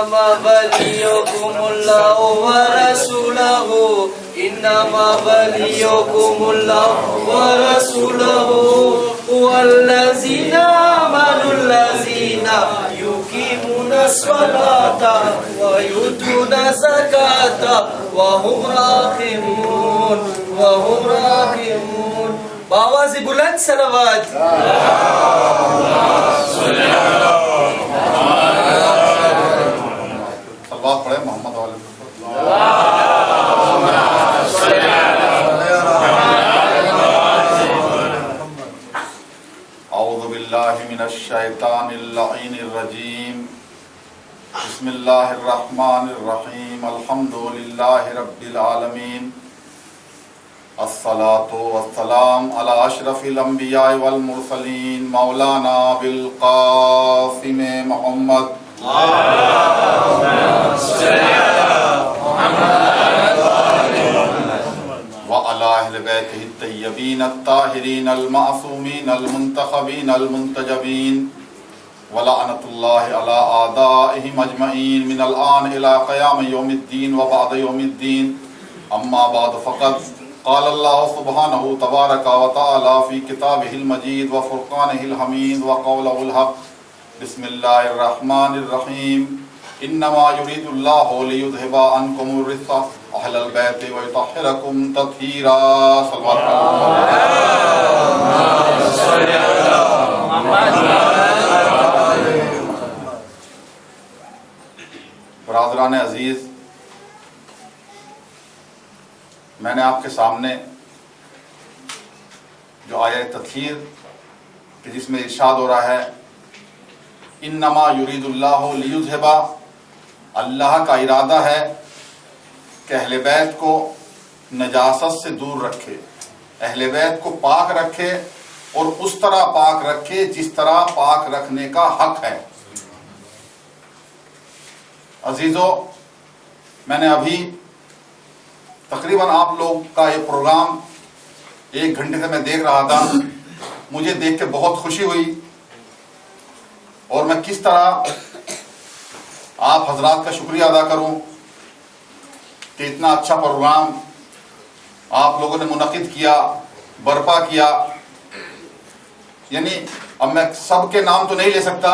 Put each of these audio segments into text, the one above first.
انما وليكم الله ورسوله انما وليكم الله ورسوله والذين آمنوا الذين يقيمون الصلاة ويؤتون الزكاة وهم راكعون. بآواز بلند صلوات. صلوات پڑھے محمد والے. اعوذ باللہ من الشیطان اللعین الرجیم. بسم اللہ الرحمن الرحیم. الحمد للہ رب العالمین. الصلاة والسلام على اشرف الانبیاء والمرسلین مولانا بالقاسم محمد وعلى اہل بیتہ الطیبین الطاہرین المعصومین المنتخبین المنتجبین ولعنۃ اللہ علی اعدائہم اجمعین من الآن الى قیام یوم الدین وبعد یوم الدین. اما بعد فقط قال اللہ سبحانہ تبارک و تعالی فی کتابہ المجید وفرقانہ الحمید وقولہ الحق. بسم اللہ الرحمن الرحیم. انما یرید اللہ لیذھب عنکم الرجس اہل البیت ویطہرکم تطہیرا. صلوات برادران عزیز، میں نے آپ کے سامنے جو آیہ تطہیر کہ جس میں ارشاد ہو رہا ہے انما یرید اللہ لیذھب، اللہ کا ارادہ ہے کہ اہل بیت کو نجاست سے دور رکھے، اہل بیت کو پاک رکھے اور اس طرح پاک رکھے جس طرح پاک رکھنے کا حق ہے. عزیزو، میں نے ابھی تقریباً آپ لوگ کا یہ پروگرام 1 گھنٹے سے میں دیکھ رہا تھا. مجھے دیکھ کے بہت خوشی ہوئی اور میں کس طرح آپ حضرات کا شکریہ ادا کروں کہ اتنا اچھا پروگرام آپ لوگوں نے منعقد کیا، برپا کیا. یعنی اب میں سب کے نام تو نہیں لے سکتا،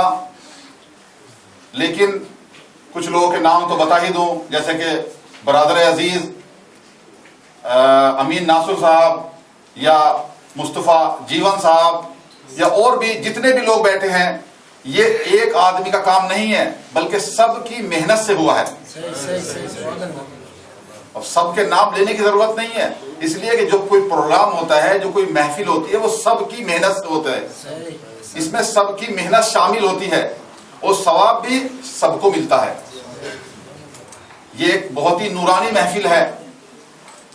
لیکن کچھ لوگوں کے نام تو بتا ہی دوں، جیسے کہ برادر عزیز امین ناصر صاحب یا مصطفیٰ جیون صاحب یا اور بھی جتنے بھی لوگ بیٹھے ہیں. یہ ایک آدمی کا کام نہیں ہے بلکہ سب کی محنت سے ہوا ہے. اب سب کے نام لینے کی ضرورت نہیں ہے، اس لیے کہ جو کوئی پروگرام ہوتا ہے، جو کوئی محفل ہوتی ہے، وہ سب کی محنت سے ہوتا ہے. اس میں سب کی محنت شامل ہوتی ہے اور ثواب بھی سب کو ملتا ہے. یہ ایک بہت ہی نورانی محفل ہے،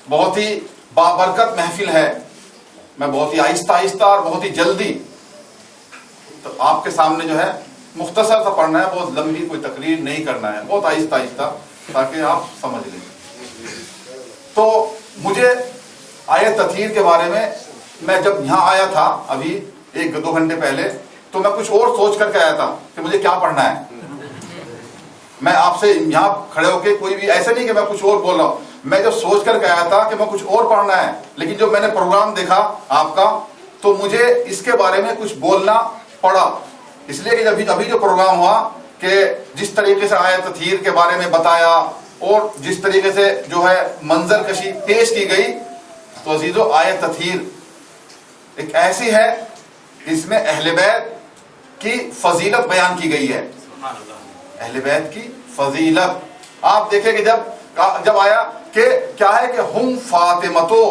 بہت ہی بابرکت محفل ہے. میں بہت ہی آہستہ آہستہ اور بہت ہی جلدی تو آپ کے سامنے جو ہے مختصر سا پڑھنا ہے، بہت لمبی کوئی تقریر نہیں کرنا ہے، بہت آہستہ آہستہ تاکہ آپ سمجھ لیں. تو مجھے آیت تطہیر کے بارے میں جب یہاں آیا تھا ابھی 1-2 گھنٹے پہلے، تو میں کچھ اور سوچ کر کے آیا تھا کہ مجھے کیا پڑھنا ہے. میں آپ سے یہاں کھڑے ہو کے کوئی بھی ایسا نہیں کہ میں کچھ اور بول رہا ہوں، میں جو سوچ کر کے آیا تھا کہ میں کچھ اور پڑھنا ہے، لیکن جو میں نے پروگرام دیکھا آپ کا تو مجھے اس کے بارے میں کچھ بولنا پڑا. اس لیے کہ ابھی جو پروگرام ہوا کہ جس طریقے سے آیت تطہیر کے بارے میں بتایا اور جس طریقے سے جو ہے منظر کشی پیش کی گئی، تو عزیزو آیت تطہیر ایک ایسی ہے اس میں اہل بیت کی فضیلت بیان کی گئی ہے. اہل بیت کی فضیلت آپ دیکھیں کہ جب آیا کہ کیا ہے کہ ہم فاطمتو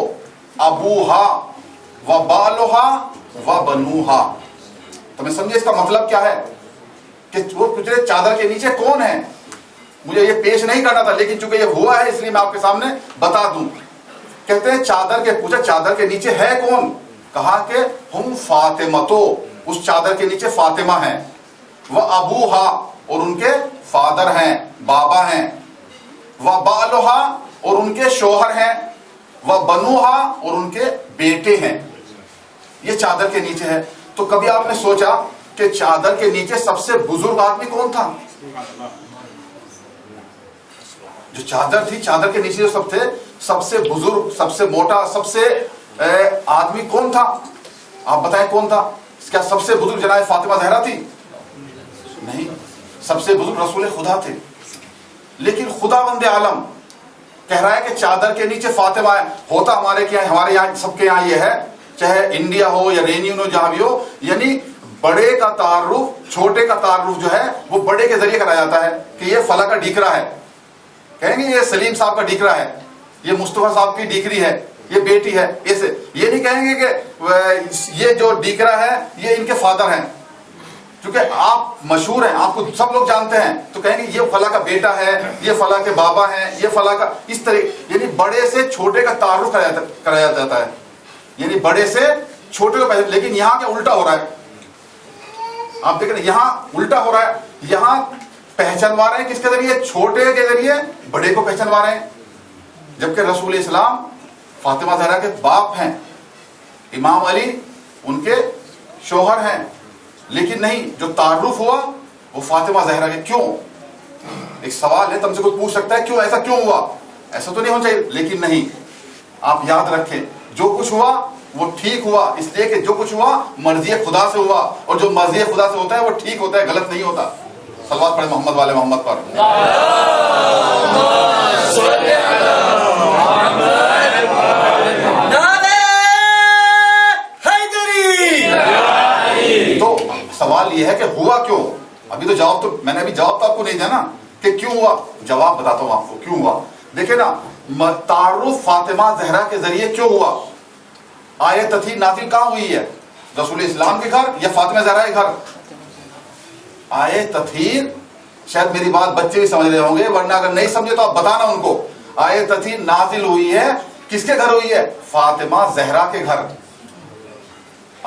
ابوہا و بالوہا و بنوہا. تو میں سمجھے اس کا مطلب کیا ہے کہ وہ پچھلے چادر کے نیچے کون ہے. مجھے یہ پیش نہیں کرنا تھا، لیکن چونکہ یہ ہوا ہے اس لیے میں آپ کے سامنے بتا دوں. کہتے ہیں چادر کے پوچھا چادر کے نیچے ہے کون؟ کہا کہ ہم فاطمتو، اس چادر کے نیچے فاطمہ ہیں، وہ ابوہا اور ان کے فادر ہیں، بابا ہیں، وہ بالوہا اور ان کے شوہر ہیں، وہ بنوہا اور ان کے بیٹے ہیں. یہ چادر کے نیچے ہے. تو کبھی آپ نے سوچا کہ چادر کے نیچے سب سے بزرگ آدمی کون تھا؟ جو چادر تھی، چادر کے نیچے جو سب تھے، سب سے بزرگ، سب سے موٹا، سب سے آدمی کون تھا؟ آپ بتائیں کون تھا؟ کیا سب سے بزرگ جناب فاطمہ زہرا تھی؟ نہیں، سب سے بزرگ رسول خدا تھے. لیکن خدا بند عالم کہہ رہا ہے کہ چادر کے نیچے فاطمہ ہے. ہوتا ہمارے یہاں سب کے یہاں یہ ہے، چاہے انڈیا ہو یا رینیون ہو، جہاں بھی ہو، یعنی بڑے کا تعارف چھوٹے کا تعارف جو ہے وہ بڑے کے ذریعے کرایا جاتا ہے کہ یہ فلاں کا ڈیکرا ہے. کہیں گے یہ سلیم صاحب کا ڈیکرا ہے، یہ مصطفیٰ صاحب کی ڈیکری ہے، یہ بیٹی ہے. ایسے یہ نہیں کہیں گے کہ یہ جو ڈیکرا ہے یہ ان کے فادر ہیں. کیونکہ آپ مشہور ہیں، آپ کو سب لوگ جانتے ہیں، تو کہیں گے یہ فلاں کا بیٹا ہے، یہ فلاں کے بابا ہیں، یہ فلاں کا، اس طرح یعنی بڑے سے چھوٹے کا تعارف کرایا جاتا ہے. یعنی بڑے سے چھوٹے کو پہچان. لیکن یہاں کیا الٹا ہو رہا ہے؟ آپ دیکھ رہے ہیں یہاں الٹا ہو رہا ہے. یہاں پہچانوا رہے ہیں کس کے ذریعے؟ چھوٹے کے ذریعے بڑے کو پہچانوا رہے ہیں. جبکہ رسول اسلام فاطمہ زہرا کے باپ ہیں، امام علی ان کے شوہر ہیں. لیکن نہیں، جو تعارف ہوا وہ فاطمہ زہرا کے. کیوں؟ ایک سوال ہے، تم سے کوئی پوچھ سکتا ہے کیوں ایسا کیوں ہوا؟ ایسا تو نہیں ہونا چاہیے. لیکن نہیں، آپ یاد رکھیں جو کچھ ہوا وہ ٹھیک ہوا، اس لیے کہ جو کچھ ہوا مرضی خدا سے ہوا، اور جو مرضی خدا سے ہوتا ہے وہ ٹھیک ہوتا ہے، غلط نہیں ہوتا. صلوات پڑھیں محمد والے محمد پر. تو سوال یہ ہے کہ ہوا کیوں؟ ابھی تو جواب تو میں نے ابھی جواب تو آپ کو نہیں دیا نا کہ کیوں ہوا. جواب بتاتا ہوں آپ کو کیوں ہوا. دیکھیں نا، تعارف فاطمہ زہرا کے ذریعے کیوں ہوا؟ آیت تطہیر نازل کہاں ہوئی ہے؟ رسول اسلام کے گھر یا فاطمہ زہرا کے گھر؟ آیت تطہیر، شاید میری بات بچے بھی سمجھ رہے ہوں گے، ورنہ اگر نہیں سمجھے تو آپ بتانا ان کو. آیت تطہیر نازل ہوئی ہے کس کے گھر ہوئی ہے؟ فاطمہ زہرا کے گھر.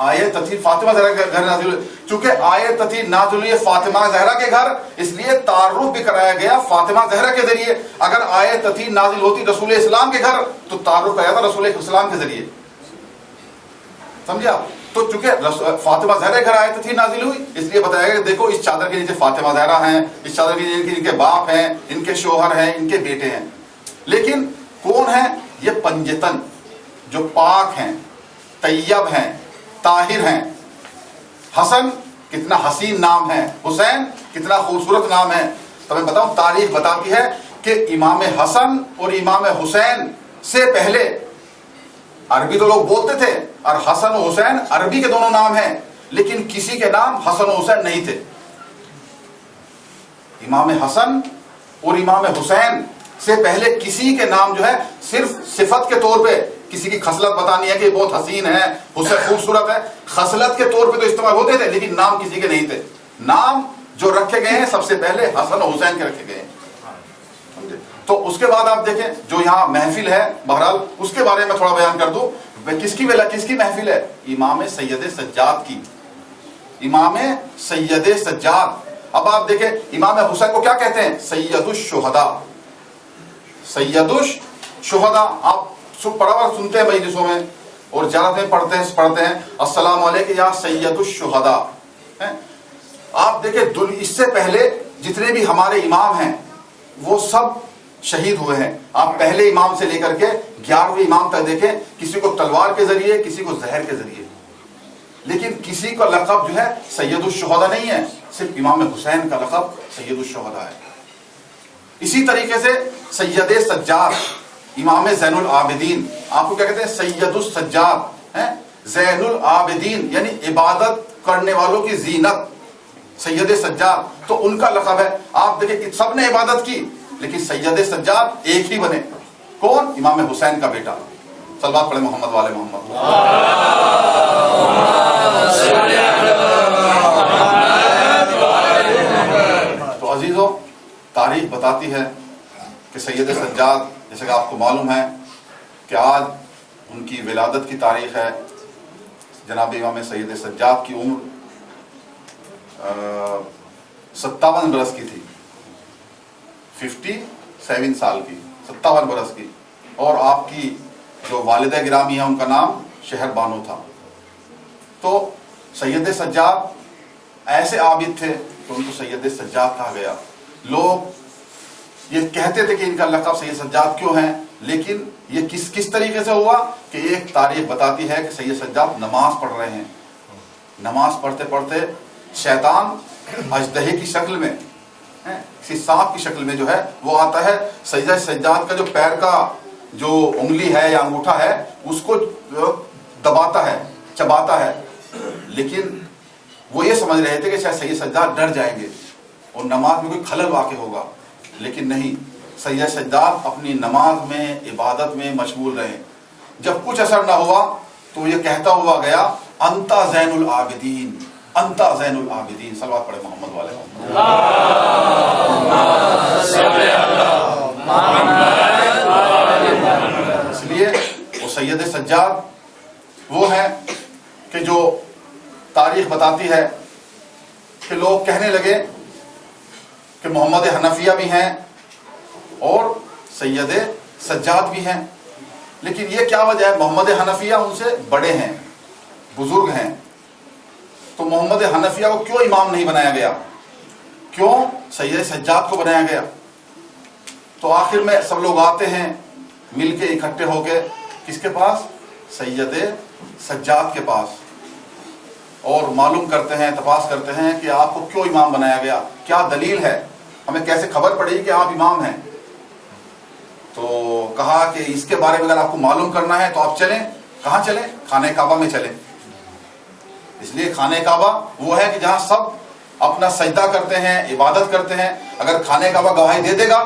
آیت تطہیر فاطمہ زہرا کے گھر نازل ہوئی. چونکہ آیت تطہیر نازل ہوئی ہے فاطمہ زہرا کے گھر، اس لیے تعارف بھی کرایا گیا فاطمہ زہرا کے ذریعے. اگر آیت تطہیر نازل ہوتی رسول اسلام کے گھر تو تعارف کرایا تھا رسول اسلام کے ذریعے. سمجھا؟ تو چونکہ فاطمہ زہرا کے گھر آیت تطہیر نازل ہوئی، اس لیے بتایا گیا کہ دیکھو اس چادر کے نیچے فاطمہ زہرا ہیں، اس چادر کے نیچے ان کے باپ ہیں، ان کے شوہر ہیں، ان کے بیٹے ہیں. لیکن کون ہیں یہ؟ پنجتن، جو پاک ہیں، طیب ہیں، طاہر ہیں. حسن کتنا حسین نام ہے، حسین کتنا خوبصورت نام ہے. تو میں بتاؤں، تاریخ بتاتی ہے کہ امام حسن اور امام حسین سے پہلے عربی تو لوگ بولتے تھے، اور حسن و حسین عربی کے دونوں نام ہیں، لیکن کسی کے نام حسن و حسین نہیں تھے. امام حسن اور امام حسین سے پہلے کسی کے نام جو ہے صرف صفت کے طور پہ، کسی کی خصلت بتانی ہے کہ بہت حسین ہے، حسین خوبصورت ہے، خصلت کے طور پہ تو استعمال ہوتے تھے، لیکن نام کسی کے نہیں تھے. نام جو رکھے گئے ہیں سب سے پہلے حسن و حسین کے رکھے گئے ہیں. تو اس کے بعد آپ دیکھیں جو یہاں محفل ہے، بہرحال اس کے بارے میں تھوڑا بیان کر دوں. کس کی محفل ہے؟ امام سید سجاد کی. امام سید سجاد. اب آپ دیکھیں امام حسین کو کیا کہتے ہیں؟ سید الشہداء. سید الشہداء. آپ برابر سنتے ہیں مجلسوں میں اور جلسات میں پڑھتے ہیں السلام علیکم یا سید الشہداء. آپ دیکھیں اس سے پہلے جتنے بھی ہمارے امام ہیں وہ سب شہید ہوئے ہیں. آپ پہلے امام سے لے کر کے 11ویں امام تک دیکھیں، کسی کو تلوار کے ذریعے، کسی کو زہر کے ذریعے. لیکن کسی کا لقب جو ہے سید الشہداء نہیں ہے، صرف امام حسین کا لقب سید الشہداء ہے. اسی طریقے سے سید سجاد، امام زین العابدین. آپ کو کیا کہتے ہیں؟ سید السجاد. زین العابدین یعنی عبادت کرنے والوں کی زینت، سید سجاد. تو ان کا لقب ہے. آپ دیکھیں سب نے عبادت کی لیکن سید سجاد ایک ہی بنے. کون؟ امام حسین کا بیٹا. صلوات پڑھیں محمد والے محمد. تو عزیزو، تاریخ بتاتی ہے کہ سید سجاد، جیسے کہ آپ کو معلوم ہے کہ آج ان کی ولادت کی تاریخ ہے. جناب امام سید سجاد کی عمر 57 برس کی تھی، 57 سال کی، 57 برس کی. اور آپ کی جو والدہ گرامی ہے ان کا نام شہر بانو تھا. تو سید سجاد ایسے عابد تھے کہ ان کو سید سجاد کہا گیا. لوگ یہ کہتے تھے کہ ان کا لقب سید سجاد کیوں ہے، لیکن یہ کس طریقے سے ہوا کہ ایک تاریخ بتاتی ہے کہ سید سجاد نماز پڑھ رہے ہیں، نماز پڑھتے پڑھتے شیطان اژدہے کی شکل میں، کسی سانپ کی شکل میں جو ہے وہ آتا ہے، سید سجاد کا جو پیر کا جو انگلی ہے یا انگوٹھا ہے اس کو دباتا ہے، چباتا ہے، لیکن وہ یہ سمجھ رہے تھے کہ شاید سید سجاد ڈر جائیں گے اور نماز میں کوئی خلل واقع ہوگا، لیکن نہیں، سید سجاد اپنی نماز میں عبادت میں مشغول رہے۔ جب کچھ اثر نہ ہوا تو یہ کہتا ہوا گیا انتا زین العابدین، انتا زین العابدین، صلوات پڑھے محمد والے اس لیے وہ سید سجاد وہ ہے کہ جو تاریخ بتاتی ہے کہ لوگ کہنے لگے کہ محمد حنفیہ بھی ہیں اور سید سجاد بھی ہیں، لیکن یہ کیا وجہ ہے؟ محمد حنفیہ ان سے بڑے ہیں، بزرگ ہیں، تو محمد حنفیہ کو کیوں امام نہیں بنایا گیا، کیوں سید سجاد کو بنایا گیا؟ تو آخر میں سب لوگ آتے ہیں مل کے اکٹھے ہو کے کس کے پاس؟ سید سجاد کے پاس، اور معلوم کرتے ہیں، تپاس کرتے ہیں کہ آپ کو کیوں امام بنایا گیا، کیا دلیل ہے، ہمیں کیسے خبر پڑی کہ آپ امام ہیں؟ تو کہا کہ اس کے بارے میں اگر آپ کو معلوم کرنا ہے تو آپ چلیں، کہاں چلیں؟ خانہ کعبہ میں چلیں۔ اس لیے خانہ کعبہ وہ ہے کہ جہاں سب اپنا سجدہ کرتے ہیں، عبادت کرتے ہیں، اگر خانہ کعبہ گواہی دے دے گا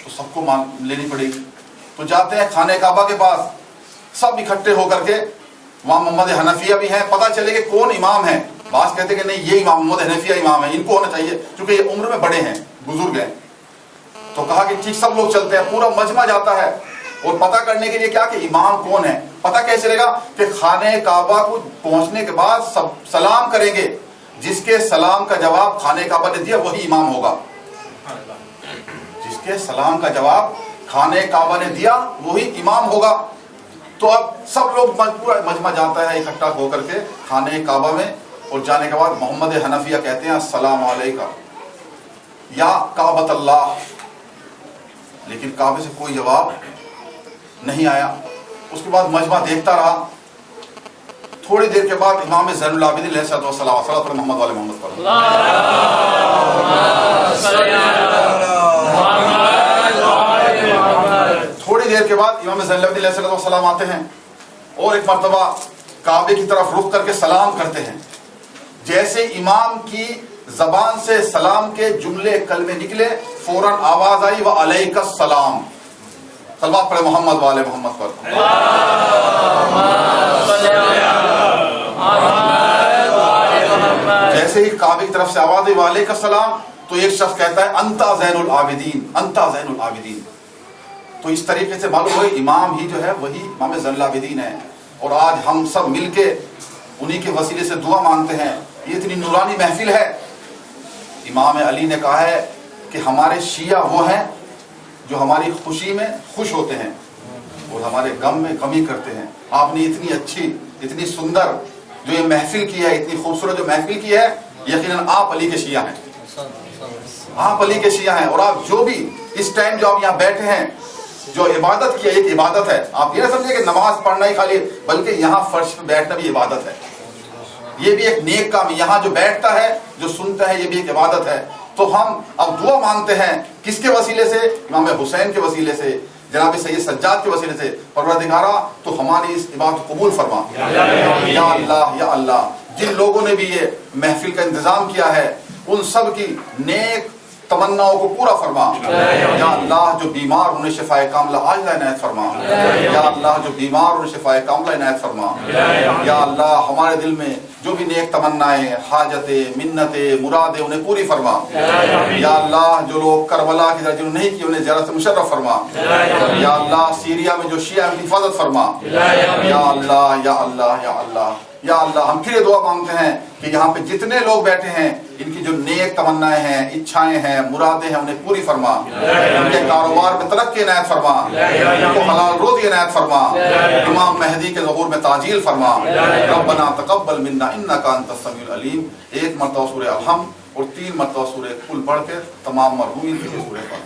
تو سب کو لینی پڑے گی۔ تو جاتے ہیں خانہ کعبہ کے پاس، سب اکٹھے ہو کر کے، وہاں محمد حنفیہ بھی ہیں، پتہ چلے کہ کون امام ہے۔ بعض کہتے کہ نہیں یہ امام محمد حنفیہ امام ہے، ان کو ہونا چاہیے کیونکہ یہ عمر میں بڑے ہیں، بزرگ ہیں۔ تو کہا کہ ٹھیک، سب لوگ چلتے ہیں، پورا مجمع جاتا ہے، اور پتہ کرنے کے لیے کیا کہ امام کون ہے۔ پتہ کیسے چلے گا کہ خانہ کعبہ کو پہنچنے کے بعد سب سلام کریں گے، جس کے سلام کا جواب خانہ کعبہ نے دیا وہی امام ہوگا، جس کے سلام کا جواب خانہ کعبہ نے دیا وہی امام ہوگا۔ تو اب سب لوگ پورا مجمع جاتا ہے اکٹھا ہو کر کے خانہ کعبہ میں، اور جانے کے بعد محمد حنفیہ کہتے ہیں السلام علیکم یا کعبۃ اللہ، لیکن کعبے سے کوئی جواب نہیں آیا۔ اس کے بعد مجمع دیکھتا رہا، تھوڑی دیر کے بعد امام زین العابدین علیہ الصلوۃ والسلام، صلوات محمد والے محمد پر، تھوڑی دیر کے بعد امام زین العابدین علیہ الصلوۃ والسلام آتے ہیں اور ایک مرتبہ کعبے کی طرف رخ کر کے سلام کرتے ہیں۔ جیسے امام کی زبان سے سلام کے جملے کلمے نکلے، فوراً آواز آئی وعلیک السلام، صلوات پڑھے محمد والے محمد پر۔ جیسے ہی کعبے کی طرف سے آواز آئی وعلیک السلام، تو ایک شخص کہتا ہے انتا زین العابدین، انتا زین العابدین۔ تو اس طریقے سے معلوم ہوئی امام ہی جو ہے وہی امام زین العابدین ہے، اور آج ہم سب مل کے انہی کے وسیلے سے دعا مانگتے ہیں۔ یہ اتنی نورانی محفل ہے۔ امام علی نے کہا ہے کہ ہمارے شیعہ وہ ہیں جو ہماری خوشی میں خوش ہوتے ہیں اور ہمارے غم میں غمی کرتے ہیں۔ آپ نے اتنی اچھی، اتنی سندر جو یہ محفل کی ہے، اتنی خوبصورت جو محفل کی ہے، یقیناً آپ علی کے شیعہ ہیں، آپ علی کے شیعہ ہیں۔ اور آپ جو بھی اس ٹائم جو آپ یہاں بیٹھے ہیں، جو عبادت کی ہے، ایک عبادت ہے۔ آپ یہ نہ سمجھے کہ نماز پڑھنا ہی خالی، بلکہ یہاں فرش پہ بیٹھنا بھی عبادت ہے، یہ بھی ایک نیک کام ہے۔ یہاں جو بیٹھتا ہے، جو سنتا ہے، یہ بھی ایک عبادت ہے۔ تو ہم اب دعا مانگتے ہیں کس کے وسیلے سے؟ امام حسین کے وسیلے سے، جناب سید سجاد کے وسیلے سے۔ پروردگارا تو ہماری اس عبادت قبول فرما یا اللہ، یا اللہ۔ جن لوگوں نے بھی یہ محفل کا انتظام کیا ہے ان سب کی نیک تمناؤں کو پورا فرما یا اللہ۔ جو بیمار انہیں شفاء کاملہ عاجلہ عنایت فرما یا اللہ، جو بیمار انہیں شفاء کاملہ عنایت فرما یا اللہ۔ ہمارے دل میں جو بھی نیک تمنائیں، حاجتیں، منتیں، مرادیں، انہیں پوری فرما یا اللہ۔ جو لوگ کربلا کی طرح جنہوں نے نہیں کی انہیں زیارت سے مشرف فرما یا اللہ۔ سیریا میں جو شیعہ ان کی حفاظت فرما یا اللہ، یا اللہ، یا اللہ، یا اللہ۔ ہم پھر یہ دعا مانگتے ہیں کہ یہاں پہ جتنے لوگ بیٹھے ہیں ان کی جو نیک تمنائیں ہیں، اچھائیں ہیں، مرادیں ہیں، انہیں پوری فرما۔ ان کے کاروبار میں ترقی عنایت فرما، ان کو حلال روزی عنایت فرما، امام مہدی کے ظہور میں تعجیل فرما۔ ربنا تقبل منا انک انت السمیع العلیم۔ ایک مرتبہ سورہ الحمد اور 3 مرتبہ سورہ قل پڑھ کے تمام مرحومین کی سورہ پڑھ۔